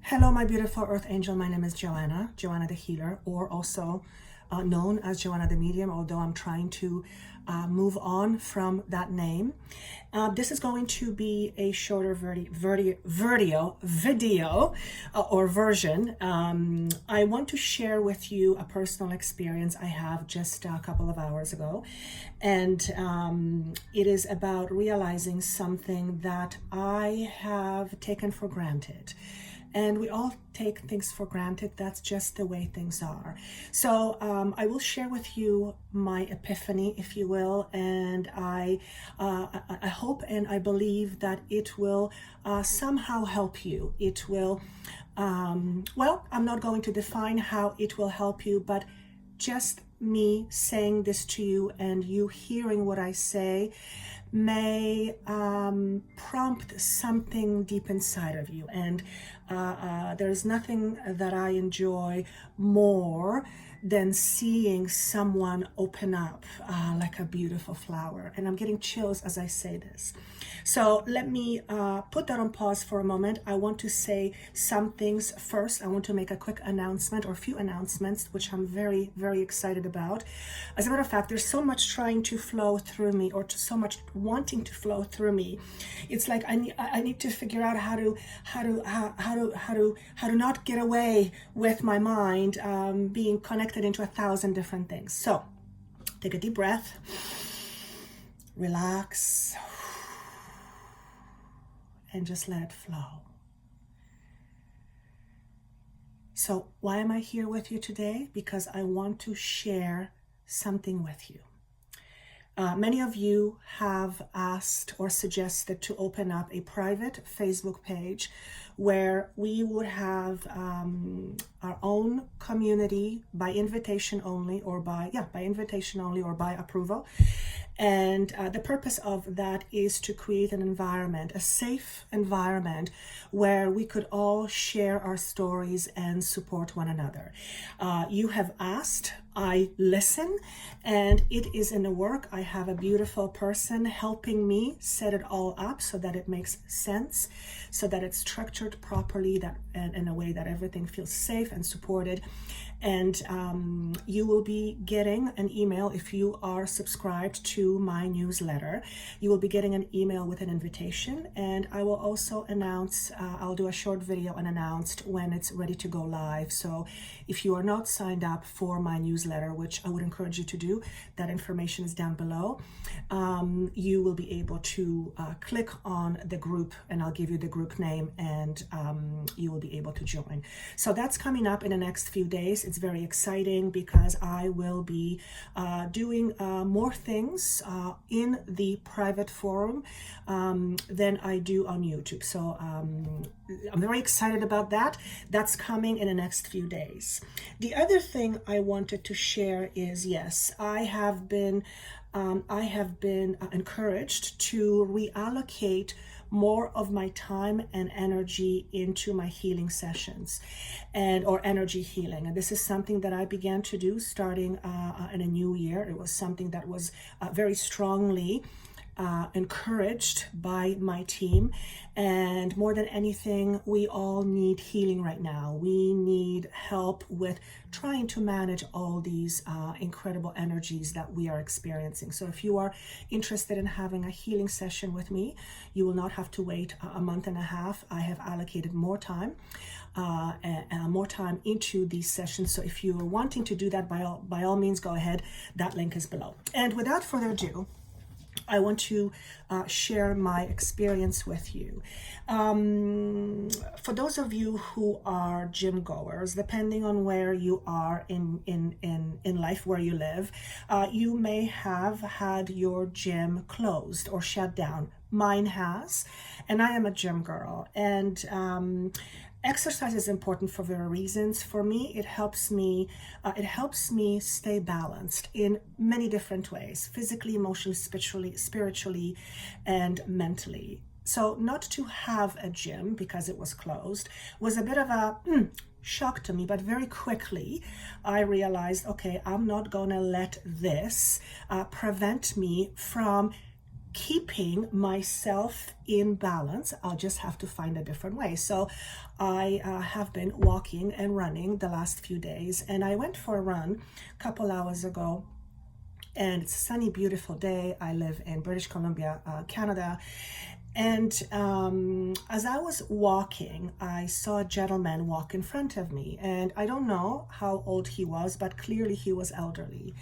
Hello, my beautiful Earth Angel. My name is Joanna the Healer, or also known as Joanna the Medium, although I'm trying to move on from that name. This is going to be a shorter video or version. I want to share with you a personal experience I have just a couple of hours ago. And it is about realizing something that I have taken for granted. And we all take things for granted. That's just the way things are. So I will share with you my epiphany, if you will, and I hope and I believe that it will somehow help you. It will, well, I'm not going to define how it will help you, but just me saying this to you and you hearing what I say may prompt something deep inside of you. And there's nothing that I enjoy more than seeing someone open up like a beautiful flower. And I'm getting chills as I say this. So let me put that on pause for a moment. I want to say some things first. I want to make a quick announcement, or a few announcements, which I'm very, very excited about. As a matter of fact, there's so much trying to flow through me, or so much wanting to flow through me. It's like I need to figure out how to not get away with my mind being connected into 1,000 different things. So take a deep breath, relax, and just let it flow. So why am I here with you today? Because I want to share something with you. Many of you have asked or suggested to open up a private Facebook page where we would have our own community by invitation only, or by approval. And the purpose of that is to create an environment, a safe environment where we could all share our stories and support one another. You have asked, I listen, and it is in the work. I have a beautiful person helping me set it all up so that it makes sense, so that it's structured properly, and in a way that everything feels safe and supported. And you will be getting an email if you are subscribed to my newsletter. You will be getting an email with an invitation, and I will also announce, I'll do a short video and announce when it's ready to go live. So if you are not signed up for my newsletter, which I would encourage you to do, that information is down below. You will be able to click on the group, and I'll give you the group name, and you will be able to join. So that's coming up in the next few days. It's very exciting because I will be doing more things in the private forum than I do on YouTube. So I'm very excited about that. That's coming in the next few days. The other thing I wanted to share is, yes, I have been encouraged to reallocate more of my time and energy into my healing sessions or energy healing. And this is something that I began to do starting in a new year. It was something that was very strongly encouraged by my team. And more than anything, we all need healing right now. We need help with trying to manage all these incredible energies that we are experiencing. So if you are interested in having a healing session with me, you will not have to wait a month and a half. I have allocated more time into these sessions. So if you are wanting to do that, by all means, go ahead. That link is below. And without further ado, I want to share my experience with you. For those of you who are gym goers, depending on where you are in life, where you live, you may have had your gym closed or shut down. Mine has, and I am a gym girl. And exercise is important for various reasons. For me, it helps me stay balanced in many different ways: physically, emotionally, spiritually, and mentally. So not to have a gym because it was closed was a bit of a shock to me, but very quickly I realized, okay, I'm not gonna let this prevent me from keeping myself in balance. I'll just have to find a different way. So I have been walking and running the last few days, and I went for a run a couple hours ago, and it's a sunny, beautiful day. I live in British Columbia, Canada. And as I was walking, I saw a gentleman walk in front of me, and I don't know how old he was, but clearly he was elderly.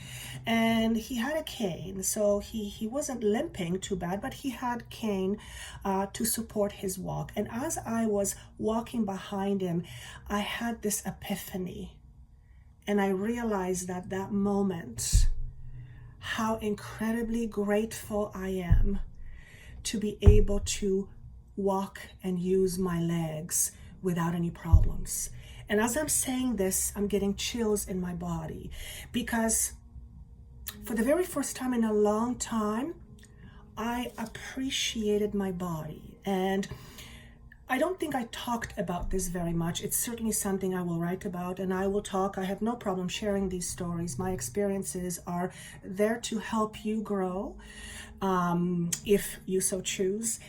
And he had a cane, so he wasn't limping too bad, but he had cane to support his walk. And as I was walking behind him, I had this epiphany, and I realized at that moment how incredibly grateful I am to be able to walk and use my legs without any problems. And as I'm saying this, I'm getting chills in my body, because for the very first time in a long time, I appreciated my body. And I don't think I talked about this very much. It's certainly something I will write about, and I will talk. I have no problem sharing these stories. My experiences are there to help you grow, if you so choose.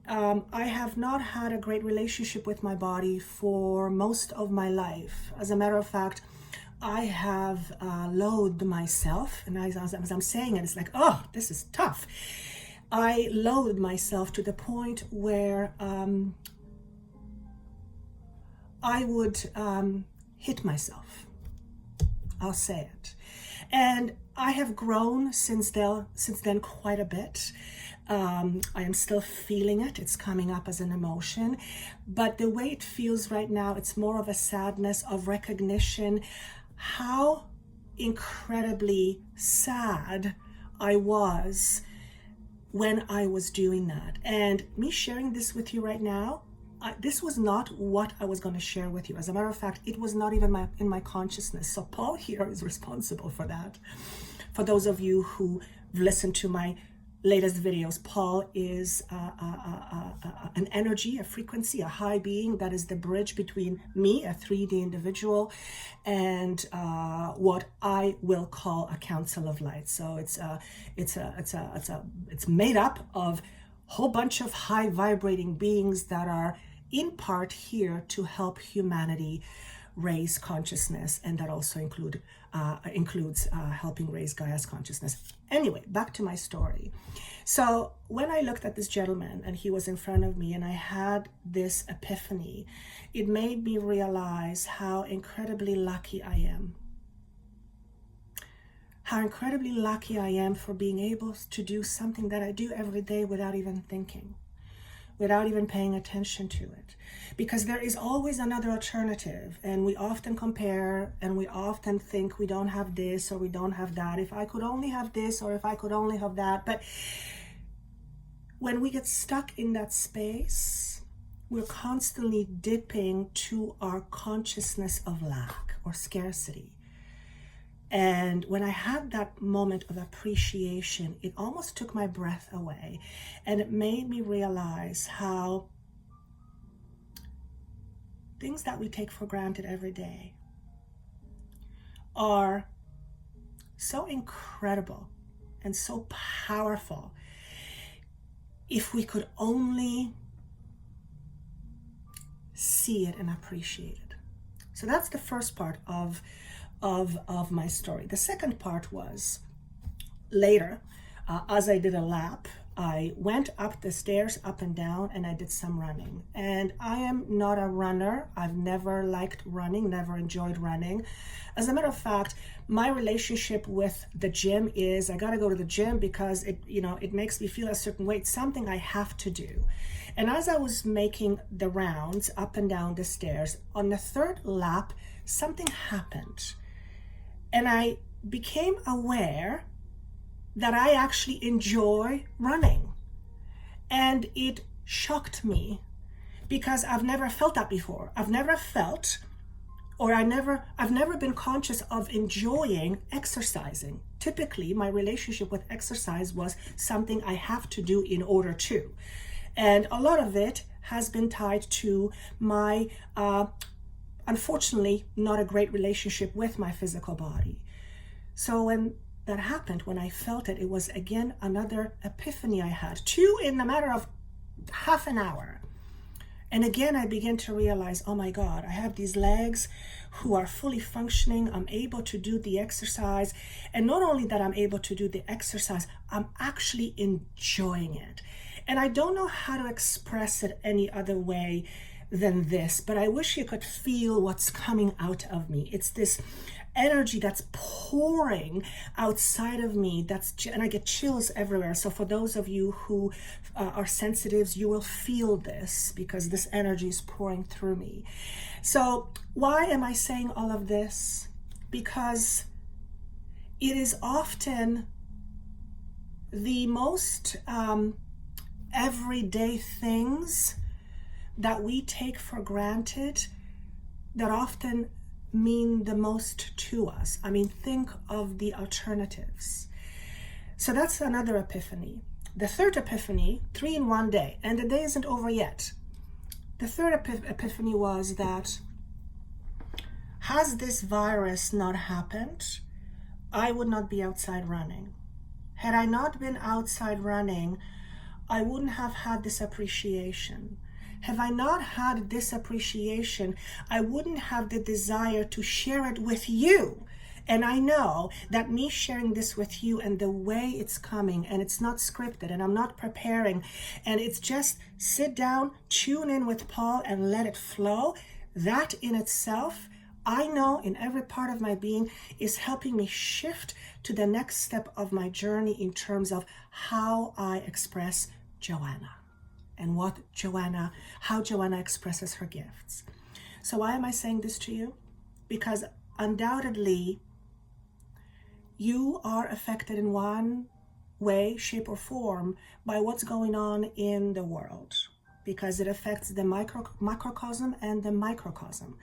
I have not had a great relationship with my body for most of my life. As a matter of fact, I have loathed myself, and as I'm saying it, it's like, oh, this is tough. I loathed myself to the point where I would hit myself. I'll say it. And I have grown since then quite a bit. I am still feeling it. It's coming up as an emotion. But the way it feels right now, it's more of a sadness of recognition how incredibly sad I was when I was doing that. And me sharing this with you right now, this was not what I was going to share with you. As a matter of fact, it was not even in my consciousness. So Paul here is responsible for that. For those of you who listened to my latest videos, Paul is an energy, a frequency, a high being that is the bridge between me, a 3D individual, and what I will call a council of light. So it's made up of a whole bunch of high vibrating beings that are in part here to help humanity raise consciousness, and that also includes helping raise Gaia's consciousness. Anyway, back to my story. So when I looked at this gentleman and he was in front of me and I had this epiphany, it made me realize how incredibly lucky I am. How incredibly lucky I am for being able to do something that I do every day without even thinking, without even paying attention to it. Because there is always another alternative, and we often compare and we often think we don't have this or we don't have that. If I could only have this, or if I could only have that. But when we get stuck in that space, we're constantly dipping to our consciousness of lack or scarcity. And when I had that moment of appreciation, it almost took my breath away. And it made me realize how things that we take for granted every day are so incredible and so powerful if we could only see it and appreciate it. So that's the first part of my story. The second part was later, as I did a lap, I went up the stairs, up and down, and I did some running. And I am not a runner. I've never liked running, never enjoyed running. As a matter of fact, my relationship with the gym is I gotta go to the gym because it makes me feel a certain way. It's something I have to do. And as I was making the rounds up and down the stairs, on the third lap, something happened. And I became aware that I actually enjoy running. And it shocked me because I've never felt that before. I've never been conscious of enjoying exercising. Typically, my relationship with exercise was something I have to do in order to. And a lot of it has been tied to my, unfortunately, not a great relationship with my physical body. So when that happened when I felt it. It was again another epiphany I had, 2 in a matter of half an hour. And again, I began to realize, oh my God, I have these legs who are fully functioning. I'm able to do the exercise. And not only that I'm able to do the exercise, I'm actually enjoying it. And I don't know how to express it any other way than this, but I wish you could feel what's coming out of me. It's this energy that's pouring outside of me, and I get chills everywhere. So for those of you who are sensitives, you will feel this because this energy is pouring through me. So why am I saying all of this? Because it is often the most everyday things that we take for granted that often mean the most to us. I mean, think of the alternatives. So that's another epiphany. The third epiphany, 3 in one day, and the day isn't over yet. The third epiphany was that, has this virus not happened, I would not be outside running. Had I not been outside running, I wouldn't have had this appreciation. Have I not had this appreciation, I wouldn't have the desire to share it with you. And I know that me sharing this with you and the way it's coming, and it's not scripted and I'm not preparing, and it's just sit down, tune in with Paul and let it flow, that in itself, I know in every part of my being is helping me shift to the next step of my journey in terms of how I express Joanna. And how Joanna expresses her gifts. So why am I saying this to you? Because undoubtedly, you are affected in one way, shape, or form by what's going on in the world, because it affects the macrocosm and the microcosm.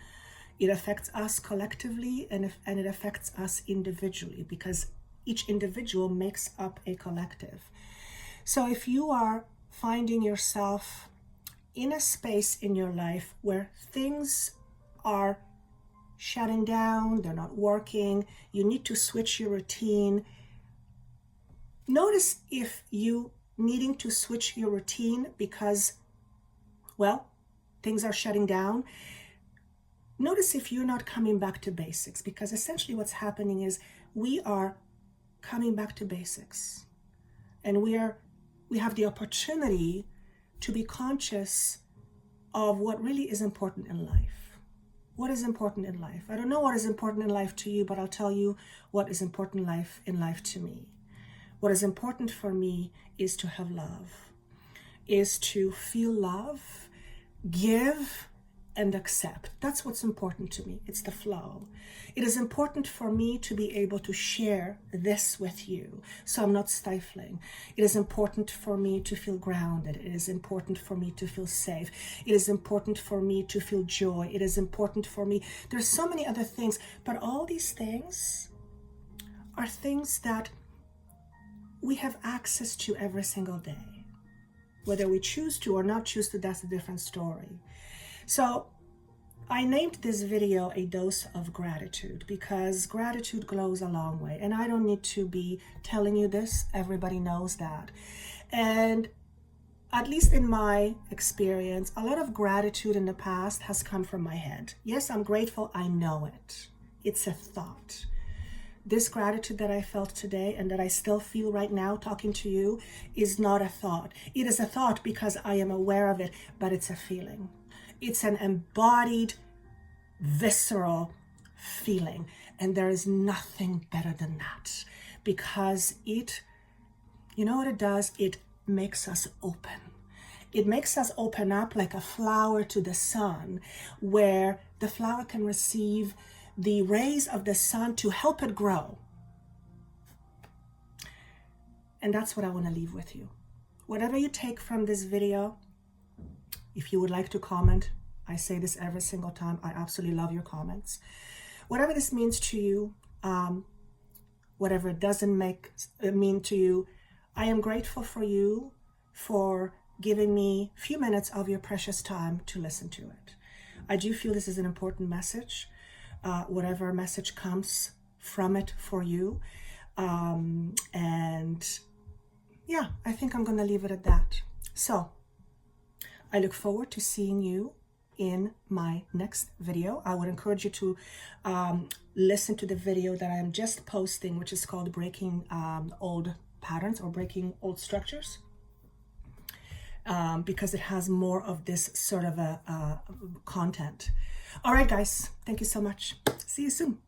It affects us collectively and it affects us individually, because each individual makes up a collective. So if you are finding yourself in a space in your life where things are shutting down, they're not working, you need to switch your routine. Notice if you needing to switch your routine because, well, things are shutting down. Notice if you're not coming back to basics, because essentially what's happening is we are coming back to basics, and we have the opportunity to be conscious of what really is important in life. What is important in life? I don't know what is important in life to you, but I'll tell you what is important in life to me. What is important for me is to have love, is to feel love, give, and accept. That's what's important to me. It's the flow. It is important for me to be able to share this with you, so I'm not stifling. It is important for me to feel grounded. It is important for me to feel safe. It is important for me to feel joy. It is important for me. There's so many other things, but all these things are things that we have access to every single day. Whether we choose to or not choose to, that's a different story. So I named this video A Dose of Gratitude, because gratitude goes a long way. And I don't need to be telling you this. Everybody knows that. And at least in my experience, a lot of gratitude in the past has come from my head. Yes, I'm grateful. I know it. It's a thought. This gratitude that I felt today and that I still feel right now talking to you is not a thought. It is a thought because I am aware of it, but it's a feeling. It's an embodied, visceral feeling. And there is nothing better than that, because it, you know what it does? It makes us open. It makes us open up like a flower to the sun, where the flower can receive the rays of the sun to help it grow. And that's what I want to leave with you. Whatever you take from this video, if you would like to comment, I say this every single time, I absolutely love your comments. Whatever this means to you, whatever it doesn't mean to you, I am grateful for you for giving me a few minutes of your precious time to listen to it. I do feel this is an important message. Whatever message comes from it for you, And yeah, I think I'm going to leave it at that. So I look forward to seeing you in my next video. I would encourage you to listen to the video that I'm just posting, which is called Breaking Old Patterns or Breaking Old Structures, because it has more of this sort of a content. All right, guys, thank you so much. See you soon.